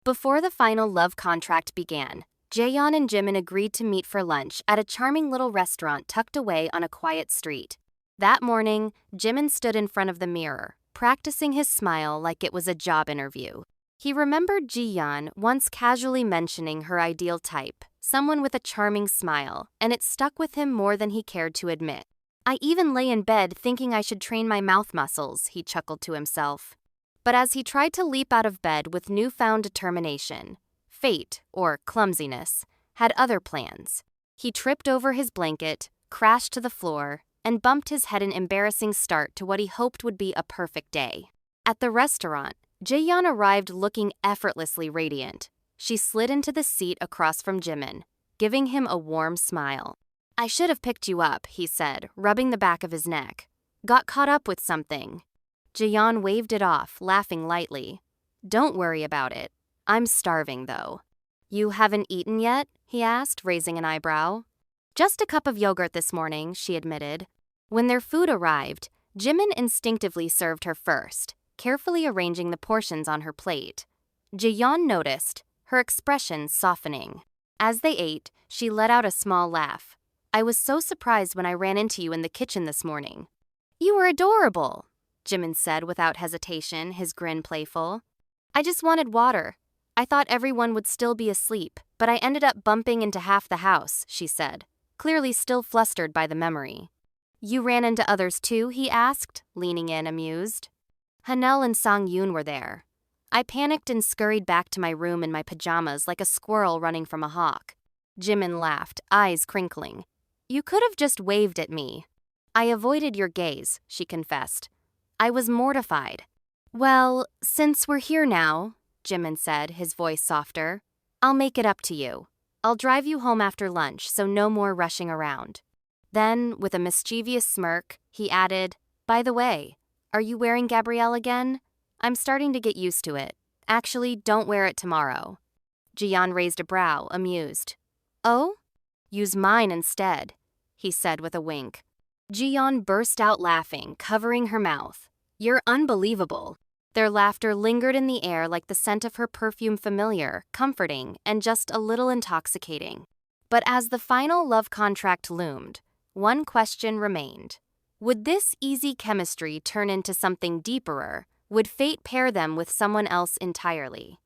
Before the final love contract began, Jaeyeon and Jimin agreed to meet for lunch at a charming little restaurant tucked away on a quiet street. That morning, Jimin stood in front of the mirror, practicing his smile like it was a job interview. He remembered Ji-yeon once casually mentioning her ideal type, someone with a charming smile, and it stuck with him more than he cared to admit. I even lay in bed thinking I should train my mouth muscles, he chuckled to himself. But as he tried to leap out of bed with newfound determination, fate, or clumsiness, had other plans. He tripped over his blanket, crashed to the floor, and bumped his head an embarrassing start to what he hoped would be a perfect day. At the restaurant, Jaeyeon arrived looking effortlessly radiant. She slid into the seat across from Jimin, giving him a warm smile. I should have picked you up, he said, rubbing the back of his neck. Got caught up with something. Jaeyeon waved it off, laughing lightly. Don't worry about it. I'm starving, though. You haven't eaten yet? He asked, raising an eyebrow. Just a cup of yogurt this morning, she admitted. When their food arrived, Jimin instinctively served her first, carefully arranging the portions on her plate. Jaeyeon noticed, her expression softening. As they ate, she let out a small laugh. I was so surprised when I ran into you in the kitchen this morning. You were adorable, Jimin said without hesitation, his grin playful. I just wanted water. I thought everyone would still be asleep, but I ended up bumping into half the house, she said, clearly still flustered by the memory. You ran into others too, he asked, leaning in amused. Hanel and Sang-yoon were there. I panicked and scurried back to my room in my pajamas like a squirrel running from a hawk. Jimin laughed, eyes crinkling. You could have just waved at me. I avoided your gaze, she confessed. I was mortified. Well, since we're here now, Jimin said, his voice softer, I'll make it up to you. I'll drive you home after lunch, so no more rushing around. Then, with a mischievous smirk, he added, By the way, are you wearing Gabrielle again? I'm starting to get used to it. Actually, don't wear it tomorrow. Jiyeon raised a brow, amused. Oh? Use mine instead, he said with a wink. Jiyeon burst out laughing, covering her mouth. You're unbelievable. Their laughter lingered in the air like the scent of her perfume, familiar, comforting, and just a little intoxicating. But as the final love contract loomed, one question remained. Would this easy chemistry turn into something deeper? Would fate pair them with someone else entirely?